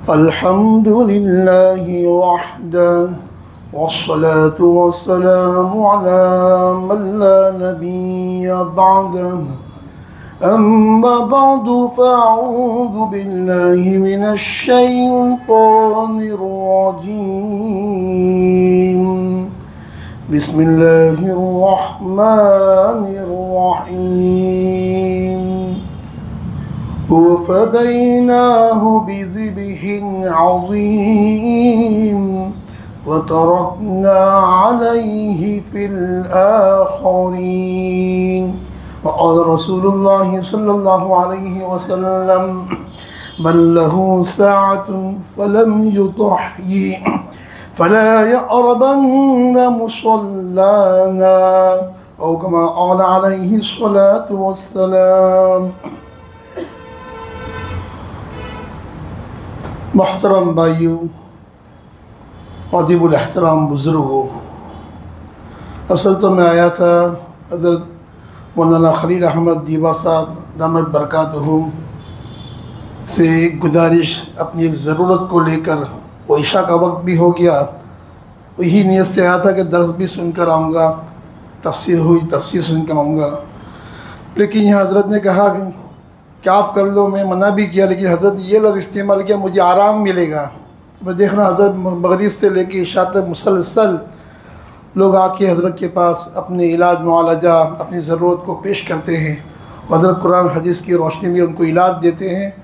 अल्हम्दुलिल्लाहि वहदह वस्सलातु वस्सलामु अला मन ला नबिय्य बअदह अम्मा बअदु फ़अऊज़ु बिल्लाहि मिनश शैतानिर रजीम बिस्मिल्लाहिर रहमानिर रहीम वफ़दैनाहु बिज़िब्हिन अज़ीम वतरकना अलैहि फिल आखिरीन वक़ाल रसूलुल्लाहि सल्लल्लाहु अलैहि वसल्लम मन लहु साअतुन फलम युतहि फला यक़रबन्न मुसल्लाना औ कमा क़ाल अलैहि अस्सलातु वस्सलाम। मोहतरम भाइयों, अदीबुल एहतराम बुज़ुर्गों, असल तो मैं आया था हज़रत मौलाना खलील अहमद दीवा साहब दामत बरकातहू से एक गुजारिश, अपनी एक ज़रूरत को लेकर। वो इशा का वक्त भी हो गया, वही नीयत से आया था कि दर्स भी सुनकर आऊँगा, तफसीर हुई, तफसीर सुनकर आऊँगा। लेकिन यहाँ हज़रत ने कहा कि क्या आप कर लो, मैं मना भी किया, लेकिन हज़रत ये लफ्ज़ इस्तेमाल किया, मुझे आराम मिलेगा। मैं देख रहा हज़रत मगरिब से लेकर इशा तक मुसलसल लोग आके हज़रत के पास अपने इलाज मुआलजा, अपनी ज़रूरत को पेश करते हैं। हज़रत कुरान हदीस की रोशनी में उनको इलाज देते हैं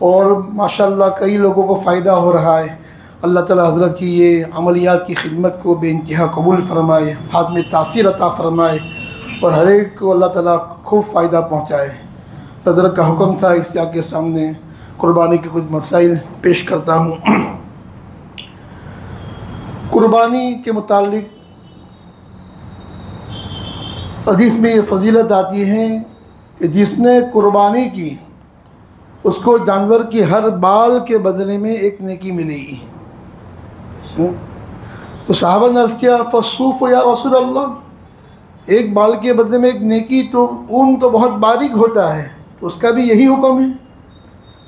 और माशाअल्लाह कई लोगों को फ़ायदा हो रहा है। अल्लाह ताला हज़रत की ये अमलियात की खिदमत को बेइंतहा कबूल फ़रमाए, हाथ में तासीर अता फ़रमाए और हर एक को अल्लाह ताला खूब फ़ायदा पहुँचाए। हज़रत का हुक्म था, इससे आपके सामने कुर्बानी के कुछ मसाइल पेश करता हूँ। कुर्बानी के मुताल्लिक़ हदीस में ये फ़जीलत आती है कि जिसने कुर्बानी की उसको जानवर की हर बाल के बदले में एक नेकी मिलेगी। तो सहाबा ने अर्ज़ किया, फ़सूफ़ या रसूल अल्लाह, एक बाल के बदले में एक नेकी, तो ऊन तो बहुत बारीक होता है, तो उसका भी यही हुक्म है?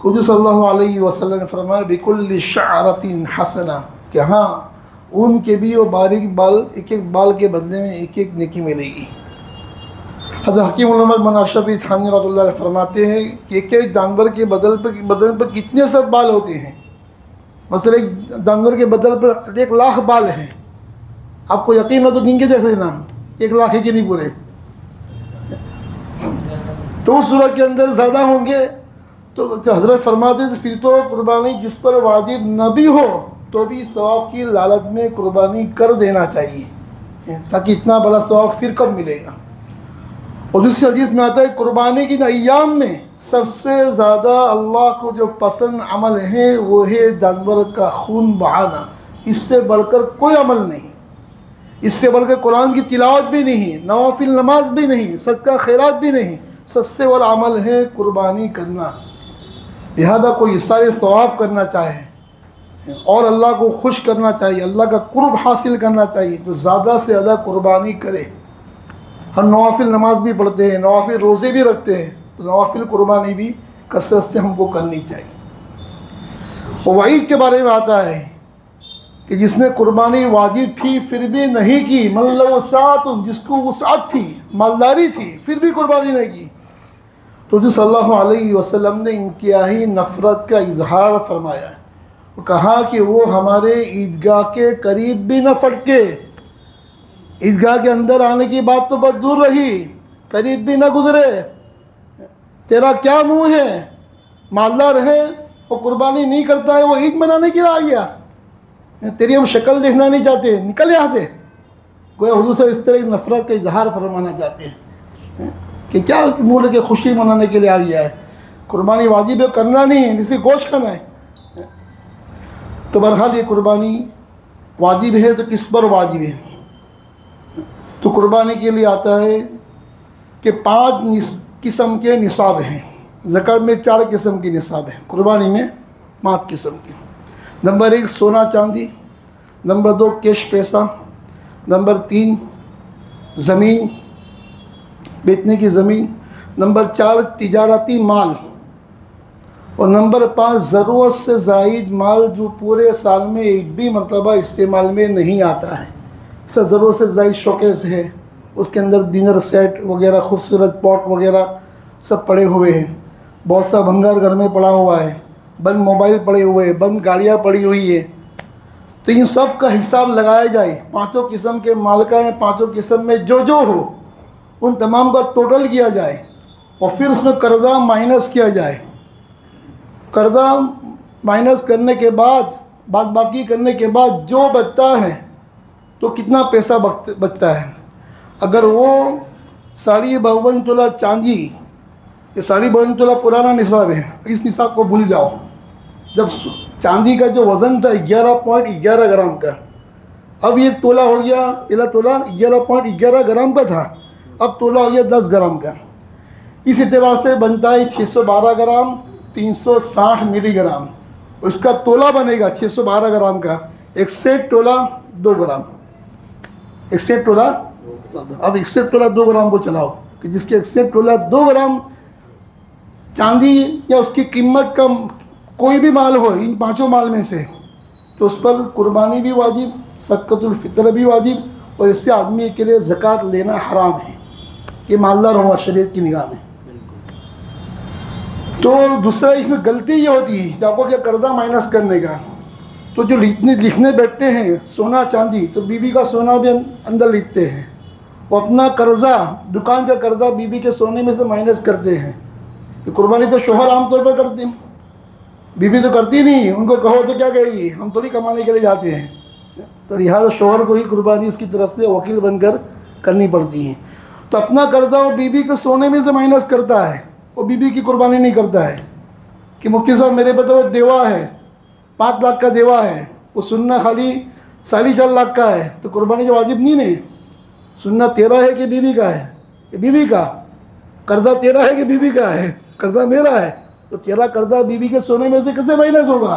खुद सल्लल्लाहु अलैहि वसल्लम ने फरमाया, बिकुल्लि शअरतिन हसना, कि हाँ, ऊन के भी वो बारीक बाल, एक एक बाल के बदले में एक एक नेकी मिलेगी। हज़रत हकीम उल-उम्मत मौलाना अशरफ थानी रहमतुल्लाह अलैह फरमाते हैं कि एक एक जानवर के बदन पर कितने सब बाल होते हैं। मसलन एक जानवर के बदन पर 1,00,000 बाल हैं। आपको यकीन हो तो गिन के देख लेना, 1,00,000 है कि नहीं पूरे। तो उस सूरत के अंदर ज़्यादा होंगे। तो हज़रत फरमाते थे फिर तो कुर्बानी जिस पर वाजिब न भी हो तो भी सवाब की लालच में कुर्बानी कर देना चाहिए, ताकि इतना बड़ा सवाब फिर कब मिलेगा। और दूसरी हदीस में आता है, कुर्बानी की अय्याम में सबसे ज़्यादा अल्लाह को जो पसंद अमल है वो है जानवर का खून बहाना। इससे बढ़कर कोई अमल नहीं, इससे बढ़कर कुरान की तिलावत भी नहीं, नवाफिल नमाज भी नहीं, सदका खैरात भी नहीं। सबसे बड़ा अमल है कुर्बानी करना। लिहाजा कोई सारे सवाब करना चाहे और अल्लाह को खुश करना चाहिए, अल्लाह का कुर्ब हासिल करना चाहिए, तो ज़्यादा से ज़्यादा कुर्बानी करे। हम नवाफिल नमाज भी पढ़ते हैं, नवाफिल रोज़े भी रखते हैं, तो नवाफिल कुर्बानी भी कसरत से हमको करनी चाहिए। और वईद के बारे में आता है कि जिसने कुर्बानी वाजिब थी फिर भी नहीं की, मतलब वसात, जिसको वसात थी, मालदारी थी, फिर भी कुर्बानी नहीं की, तो जो सल्लल्लाहु अलैहि वसल्लम ने इंतहाई नफ़रत का इजहार फरमाया है। वो कहा कि वो हमारे ईदगाह के करीब भी न फटके, ईदगाह के अंदर आने की बात तो बहुत दूर रही, करीब भी न गुजरे। तेरा क्या मुँह है, मालदार है, वो कुर्बानी नहीं करता है, वो ईद मनाने के लिए आ गया, तेरी हम शक्ल देखना नहीं चाहते, निकल यहाँ से। गोया हुजूर से इस तरह की नफ़रत का इजहार फरमाना चाहते हैं कि क्या मुँह लेके खुशी मनाने के लिए आ गया है। कुर्बानी वाजिब है, करना नहीं है, जिससे गोश्त खाना है। तो बहरहाल ये कुर्बानी वाजिब है तो किस पर वाजिब है? तो कुर्बानी के लिए आता है कि 5 किस्म के निसाब हैं। ज़कात में 4 किस्म की निसाब है, कुर्बानी में 5 किस्म की। नंबर 1 सोना चांदी, नंबर 2 कैश पैसा, नंबर 3 ज़मीन, बेचने की ज़मीन, नंबर 4 तिजारती माल, और नंबर 5, ज़रूरत से ज़ायद माल जो पूरे साल में एक भी मरतबा इस्तेमाल में नहीं आता है। सर ज़रूरत से ज़ायद शोकेस है, उसके अंदर डिनर सेट वगैरह, खूबसूरत पॉट वगैरह सब पड़े हुए हैं, बहुत सा भंगार घर में पड़ा हुआ है, बंद मोबाइल पड़े हुए हैं, बंद गाड़ियाँ पड़ी हुई है। तो इन सब का हिसाब लगाया जाए, पाँचों किस्म के मालिका हैं, पाँचों किस्म में जो जो हो उन तमाम का टोटल किया जाए और फिर उसमें कर्ज़ा माइनस किया जाए। कर्ज़ा माइनस करने के बाद, बाद बाकी करने के बाद जो बचता है तो कितना पैसा बचता है। अगर वो 52.5 तोला चांदी, ये 52 तोला पुराना निसाब है, इस निसाब को भूल जाओ। जब चांदी का जो वज़न था 11.11 ग्राम का, अब ये तोला हो गया, पहला तोला 11.11 ग्राम का था, अब तोला हो गया 10 ग्राम का। इस एतबार से बनता है 612 ग्राम 360 मिलीग्राम। उसका तोला बनेगा 612 ग्राम का, एक सेट तोला 2 ग्राम, एक सेट तोला। अब एक सेट तोला 2 ग्राम को चलाओ कि जिसके एक सेट तोला 2 ग्राम चांदी या उसकी कीमत का कोई भी माल हो इन पांचों माल में से, तो उस पर कुर्बानी भी वाजिब, सदक़तुल फ़ितर भी वाजिब, और इससे आदमी के लिए ज़कात लेना हराम है कि मालदार हुआ शरीयत की निगाह में। तो दूसरा इसमें गलती ये होती है कि आपको क्या कर्ज़ा माइनस करने का, तो जो लिखने बैठते हैं सोना चांदी, तो बीबी का सोना भी अंदर लिखते हैं, वो अपना कर्ज़ा, दुकान का कर्ज़ा बीबी के सोने में से माइनस करते हैं। तो कुर्बानी तो शोहर आमतौर पर करते हैं, बीबी तो करती नहीं। उनको कहो तो क्या कहेगी, हम थोड़ी कमाने के लिए जाते हैं। तो लिहाजा शोहर को ही कुर्बानी उसकी तरफ से वकील बनकर करनी पड़ती है। तो अपना कर्ज़ा वो बीबी के सोने में से माइनस करता है, वो बीबी की कुर्बानी नहीं करता है कि मुफ्ती साहब मेरे पे तो वो देवा है, 5 लाख का देवा है, वो सुन्ना खाली 4.5 लाख का है, तो कुर्बानी जो वाजिब नहीं है। सुन्ना तेरा है कि बीबी का है, कि बीबी का कर्ज़ा तेरा है कि बीबी का है, कर्ज़ा मेरा है, तो तेरा कर्ज़ा बीबी के सोने में से कैसे माइनस होगा।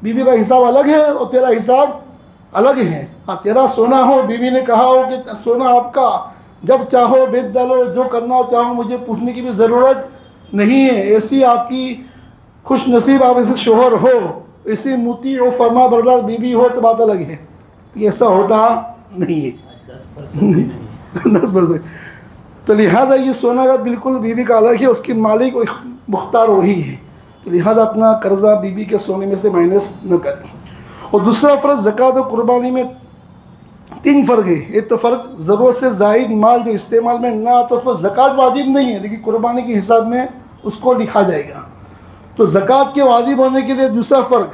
बीबी का हिसाब अलग है और तेरा हिसाब अलग है। हाँ, तेरा सोना हो, बीबी ने कहा हो कि सोना आपका, जब चाहो बेच डालो, जो करना चाहो, मुझे पूछने की भी ज़रूरत नहीं है। ऐसी आपकी खुश नसीब, आप ऐसे शोहर हो, ऐसी मुती और फरमा बरदार बीबी हो तो बात अलग है। ये ऐसा होता नहीं है 10%। तो लिहाजा ये सोना का बिल्कुल बीबी का अलग है, उसकी मालिक मुख्तार वही है। तो लिहाजा अपना कर्ज़ा बीबी के सोने में से माइनस न करें। और दूसरा फ़र्क, ज़कात और कुर्बानी में 3 फ़र्क है। एक तो फ़र्क ज़रूरत से ज़ायद माल जो इस्तेमाल में ना तो उस पर ज़कात वाजिब नहीं है, लेकिन कुर्बानी के हिसाब में उसको लिखा जाएगा। तो ज़कात के वाजिब होने के लिए दूसरा फ़र्क,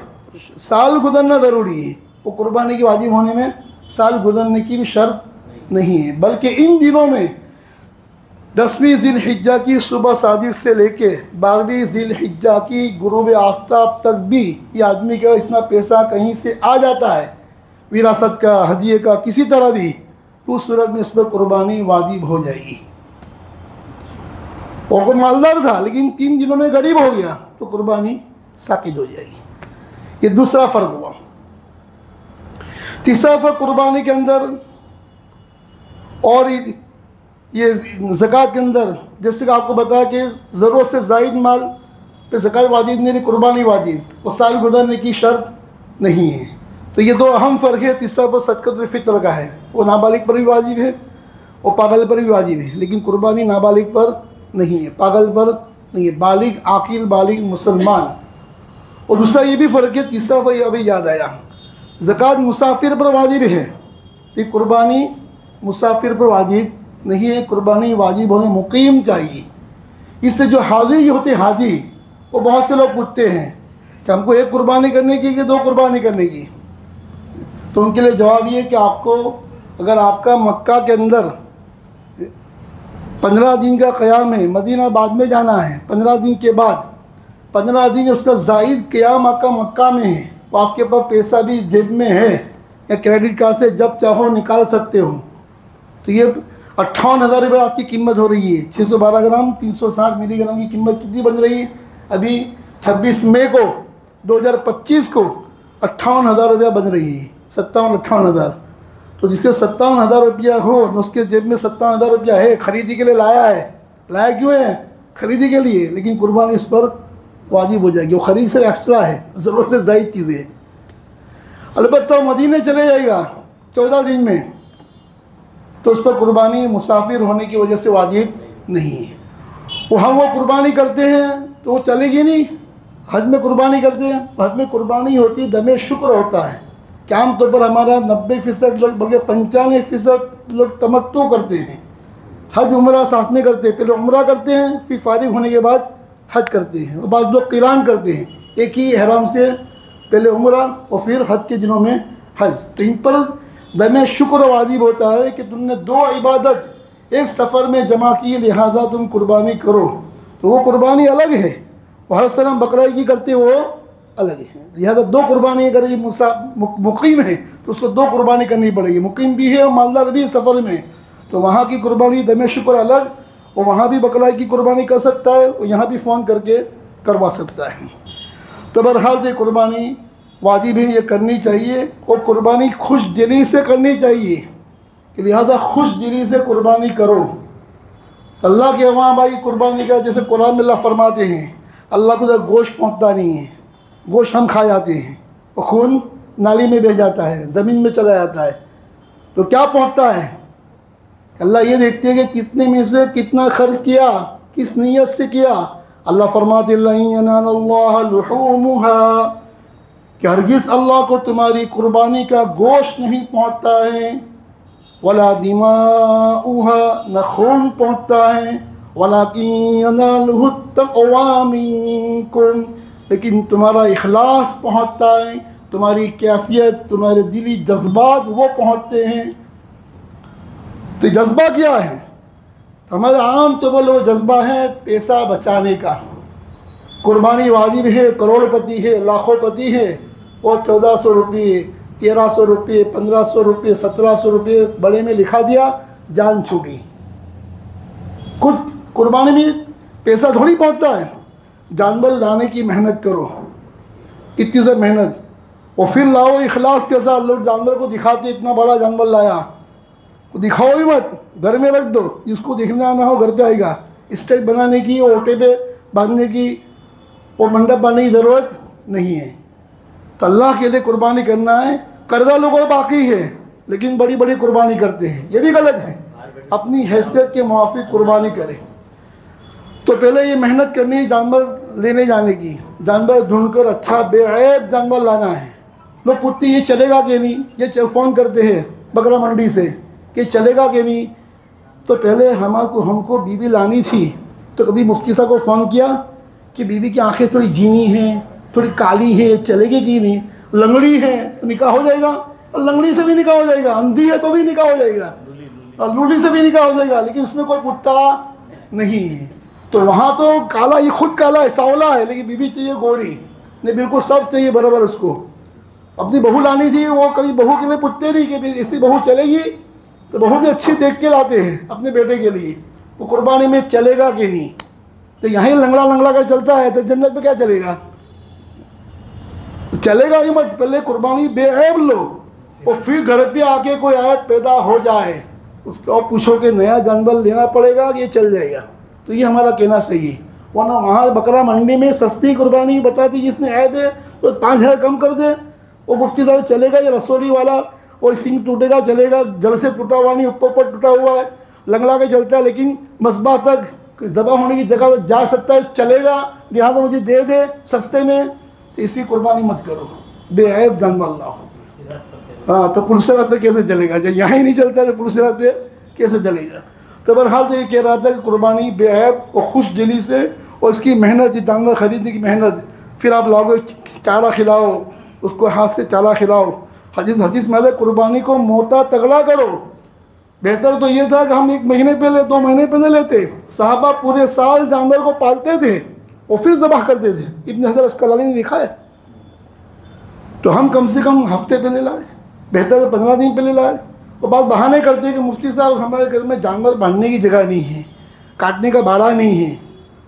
साल गुजरना ज़रूरी है। वो कुर्बानी के वाजिब होने में साल गुजरने की भी शर्त नहीं है, बल्कि इन दिनों में 10वीं ज़िलहिज्जा की सुबह सादिक से लेके 12वीं ज़िलहिज्जा की गुरूब आफ्ताब तक भी ये आदमी का इतना पैसा कहीं से आ जाता है, विरासत का, हदिये का, किसी तरह भी, तो उस सूरत में इस पर कुर्बानी वाजिब हो जाएगी। और वो मालदार था लेकिन 3 दिनों में गरीब हो गया तो कुर्बानी साकित हो जाएगी। ये दूसरा फ़र्क हुआ। तीसरा फ़र्क कुर्बानी के अंदर और ये ज़कात के अंदर, जैसे कि आपको बताया कि ज़रूरत से ज़ायद माल पे ज़कात वाजिब नहीं, कुर्बानी वाजिब, और साल गुजरने की शर्त नहीं है। तो ये 2 अहम फ़र्क है। तीसरा पर सदक़तुल फ़ितर का है, वो नाबालिग पर भी वाजिब है और पागल पर भी वाजिब है, लेकिन कुर्बानी नाबालिग पर नहीं है, पागल पर नहीं है, बालिग, आकिल, बालिग, मुसलमान। और दूसरा ये भी फ़र्क है, तीसरा फ़र्क अभी याद आया, ज़कात मुसाफिर पर वाजिब है, ये कुर्बानी मुसाफिर पर वाजिब नहीं है। कुर्बानी वाजिब होने मुकीम चाहिए। इसलिए जो हाजी होते हाजी, वो बहुत से लोग पूछते हैं कि हमको 1 कुर्बानी करने की कि 2 कुर्बानी करने की, तो उनके लिए जवाब ये है कि आपको, अगर आपका मक्का के अंदर 15 दिन का क़याम है, मदीना बाद में जाना है, 15 दिन के बाद 15 दिन उसका ज़ायद क़याम आपका मक्का में है, तो आपके पास पैसा भी जेब में है या क्रेडिट कार्ड से जब चाहो निकाल सकते हो, तो ये 58,000 रुपये आज की कीमत हो रही है। 612 ग्राम 360 मिलीग्राम की कीमत कितनी बन रही है अभी 26 मई को 2025 को 58,000 रुपया बन रही है, 57-58,000। तो जिसके 57,000 रुपया हो, उसके जेब में 57,000 रुपया है, ख़रीदी के लिए लाया है। लाया क्यों है? खरीदी के लिए, लेकिन कुर्बानी इस पर वाजिब हो जाएगी। वो खरीद से एक्स्ट्रा है, ज़रूरत से ज़ायद चीज़ें हैं। अलबत्ता मदीने चले जाएगा 14 दिन में, तो उस पर कुर्बानी मुसाफिर होने की वजह से वाजिब नहीं है। वो हम वो कुर्बानी करते हैं तो वो चलेगी नहीं। हज में कुर्बानी करते हैं, हज में कुर्बानी होती है, दमे शुक्र होता है कि आम तौर पर हमारा 90% लोग बल्कि 95% लोग तमत्तु करते हैं, हज उम्रा साथ में करते हैं। पहले उम्रा करते हैं, फिर फारिग होने के बाद हज करते हैं। और बाज़ लोग क़िरान करते हैं, एक ही एहराम से पहले उम्रा और फिर हज के दिनों में हज। तो इन पर दमे शुक्र वाजिब होता है कि तुमने 2 इबादत एक सफ़र में जमा की, लिहाजा तुम कुर्बानी करो। तो वो कुर्बानी अलग है, और हर साल हम बकरा की करते वो अलग है। लिहाजा 2 कुर्बानी अगर ये मुकीम है तो उसको 2 कुर्बानी करनी पड़ेगी। मुकीम भी है और मालदार भी है सफ़र में, तो वहाँ की कुर्बानी दमे शुक्र अलग, और वहाँ भी बकरा की कुर्बानी कर सकता है और यहाँ भी फ़ोन करके करवा सकता है। तो बहरहाल ये कुर्बानी वाजिब है, ये करनी चाहिए, और कुर्बानी खुश दिली से करनी चाहिए कि लिहाजा खुश दिली से कुर्बानी करो। अल्लाह के वहाँ भाई कुर्बानी का, जैसे कुरान में अल्लाह फरमाते हैं, अल्लाह को तो गोश्त पहुँचता नहीं है, गोश्त हम खा जाते हैं, और खून नाली में बह जाता है, ज़मीन में चला जाता है। तो क्या पहुँचता है? अल्लाह ये देखते हैं कि कितने में से कितना खर्च किया, किस नीयत से किया। अल्लाह फरमाते कि हरगिज़ अल्लाह को तुम्हारी कुर्बानी का गोश्त नहीं पहुँचता है, वला दिमाउहा, न खून पहुँचता है, वलाकिन यनालुहु तक़वा मिनकुम, लेकिन तुम्हारा इखलास पहुँचता है, तुम्हारी कैफियत, तुम्हारे दिली जज्बात वो पहुँचते हैं। तो जज्बा क्या है? हमारा आम तो बोलो जज्बा है पैसा बचाने का। कुर्बानी वाजिब है, करोड़पति है, लाखोंपति है, और 1400 रुपये, 1300 रुपये, 1500 रुपये, 1700 रुपये बड़े में लिखा दिया, जान छूटी। कुछ कुर्बानी में पैसा थोड़ी पहुंचता है। जानवर लाने की मेहनत करो, कितनी से मेहनत, और फिर लाओ इखलास के साथ। लोग जानवर को दिखाते इतना बड़ा जानवर लाया, तो दिखाओ ही मत, घर में रख दो, जिसको दिखना ना हो घर पे आएगा। स्टेज बनाने की, ओटे पे बांधने की, और मंडप बांधने की ज़रूरत नहीं है। तो अल्लाह के लिए कुर्बानी करना है। कर्जा लोगों बाकी है, लेकिन बड़ी बड़ी कुर्बानी करते हैं, ये भी गलत है। अपनी हैसियत के मुआफिक कुर्बानी करें। तो पहले ये मेहनत करनी है जानवर लेने जाने की, जानवर ढूंढकर अच्छा बेऐब जानवर लाना है। लोग पूछते ये चलेगा कि नहीं, ये फ़ोन करते हैं बकरा मंडी से कि चलेगा कि नहीं। तो पहले हमको बीवी लानी थी, तो कभी मुफ्ती साहब को फ़ोन किया कि बीवी की आंखें थोड़ी जीनी हैं, थोड़ी काली है, चलेगी कि नहीं। लंगड़ी है तो निकाह हो जाएगा, और लंगड़ी से भी निकाह हो जाएगा, अंधी है तो भी निकाह हो जाएगा, और लूली से भी निकाह हो जाएगा, लेकिन उसमें कोई पुत्ता नहीं है। तो वहाँ तो काला, ये खुद काला है, सांवला है, लेकिन बीवी चाहिए गोरी, नहीं बिल्कुल सब चाहिए बराबर उसको। अपनी बहू लानी थी, वो कभी बहू के लिए पूछते नहीं कि ऐसी बहू चलेगी, तो बहू भी अच्छी देख के लाते हैं अपने बेटे के लिए। वो कुर्बानी में चलेगा कि नहीं। तो यहीं लंगड़ा लंगड़ा कर चलता है तो जन्नत में क्या चलेगा? चलेगा ही मत। पहले कुर्बानी बेऐब लो, और फिर घर पे आके कोई ऐब पैदा हो जाए उसको और पूछो कि नया जानवर लेना पड़ेगा कि ये चल जाएगा। तो ये हमारा कहना सही है। वरना वहाँ बकरा मंडी में सस्ती कुर्बानी बताती, जिसने ऐब है तो 5000 कम कर दे, वो मुफ्ती साहब चलेगा, ये रसोली वाला और सिंह टूटेगा चलेगा, जड़ से टूटा हुआ नहीं, ऊपर टूटा हुआ है, लंगड़ा के चलता है, लेकिन मसबा तक दबा होने की जगह जा सकता है, चलेगा, लिहाजा मुझे दे दे सस्ते में। तो इसी कुर्बानी मत करो, बेऐब जानवर लाओ। हाँ, तो पुलसिरात पे कैसे चलेगा? जब यहाँ ही नहीं चलता तो पुलसिरात पे कैसे चलेगा? तो बहरहाल तो ये कह रहा था कि कुर्बानी बेऐब और खुश दिली से, और इसकी मेहनत, जानवर खरीदने की मेहनत, फिर आप लाओगे चारा खिलाओ उसको, हाथ से चारा खिलाओ। हदीस में है कुर्बानी को मोटा तगड़ा करो। बेहतर तो ये था कि हम 1 महीने पहले 2 महीने पहले लेते। सहाबा पूरे साल जानवर को पालते थे और फिर ज़बह करते थे। इब्न हजर अस्कलानी ने लिखा है। तो हम कम से कम हफ्ते पहले लाए, बेहतर 15 दिन पहले लाए। तो बात बहाने करते हैं कि मुफ्ती साहब हमारे घर में जानवर बांधने की जगह नहीं है, काटने का भाड़ा नहीं है।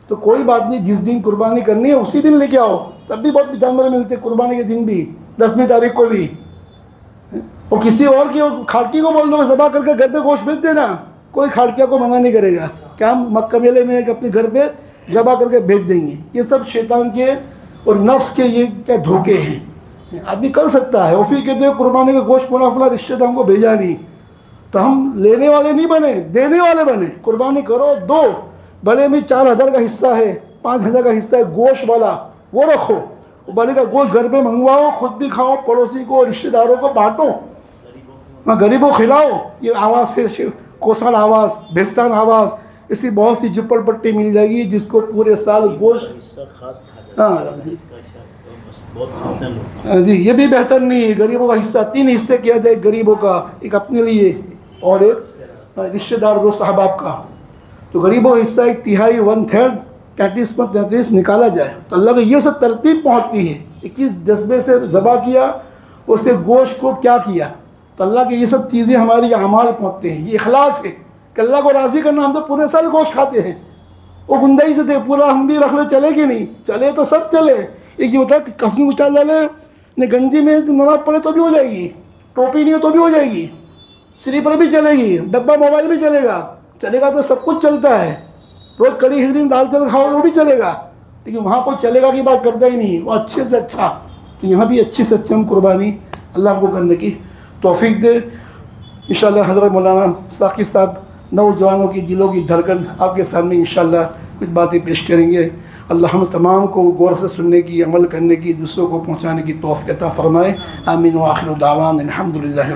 तो कोई बात नहीं, जिस दिन कुर्बानी करनी है उसी दिन लेके आओ, तब भी बहुत जानवर मिलते, कुर्बानी के दिन भी, 10वीं तारीख को भी। और किसी और की खाड़की को बोल दो ज़बह करके घर पे गोश्त भेज देना, कोई खाड़किया को मना नहीं करेगा। क्या हम मक्का मेले में अपने घर पे ज़बह करके भेज देंगे। ये सब शैतान के और नफ्स के ये क्या धोखे हैं। आदमी कर सकता है, और फिर कहते हैं कुर्बानी का गोश्त फला फला रिश्तेदार हमको भेजा नहीं, तो हम लेने वाले नहीं बने, देने वाले बने। कुर्बानी करो, दो, बड़े में 4000 का हिस्सा है, 5000 का हिस्सा है गोश्त वाला, वो रखो। बड़े का गोश्त घर पे मंगवाओ, खुद भी खाओ, पड़ोसी को रिश्तेदारों को बांटो, गरीबों को खिलाओ। ये आवाज़ से कोसाल आवाज़, बेस्तान आवाज़, ऐसी बहुत सी झुप्पड़पट्टी मिल जाएगी जिसको पूरे साल गोश्त। हाँ जी, ये भी बेहतर नहीं है। गरीबों का हिस्सा 3 हिस्से किया जाए गरीबों का, एक अपने लिए और एक रिश्तेदार दोस्त अहबाब का। तो गरीबों का हिस्सा 1/3 1/3 33 निकाला जाए। तो अल्लाह को ये सब तरतीब पहुँचती है। 21 जज्बे से ज़बह किया, उसके गोश्त को क्या किया, तो अल्लाह की ये सब चीज़ें हमारी अमाल पहुँचते हैं। ये इखलास है कि अल्लाह को राज़ी करना। हम तो पूरे साल गोश्त खाते हैं, वो गुंजाइश से थे पूरा हम भी रख ले, चले कि नहीं चले, तो सब चले। एक ये होता है कि कफन उतार डाले ने, गंजी में नमाज पढ़े तो भी हो जाएगी, टोपी नहीं हो तो भी हो जाएगी, स्लीपर भी चलेगी, डब्बा मोबाइल भी चलेगा, चलेगा तो सब कुछ चलता है। रोज़ कड़ी हिजरीन दाल चावल खाओ वो भी चलेगा, लेकिन वहाँ कोई चलेगा की बात करता ही नहीं, वो अच्छे से अच्छा। तो यहाँ भी अच्छी से अच्छी हम कुर्बानी अल्लाह हमको करने की तौफीक दे इंशाअल्लाह। हज़रत मौलाना साकिब साहब नौजवानों की दिलों की धड़कन आपके सामने इंशाअल्लाह कुछ बातें पेश करेंगे। अल्लाह हम तमाम को गौर से सुनने की, अमल करने की, दूसरों को पहुँचाने की तौफीक अता फरमाए। आमीन व आखिर दावान अल्हम्दुलिल्लाह।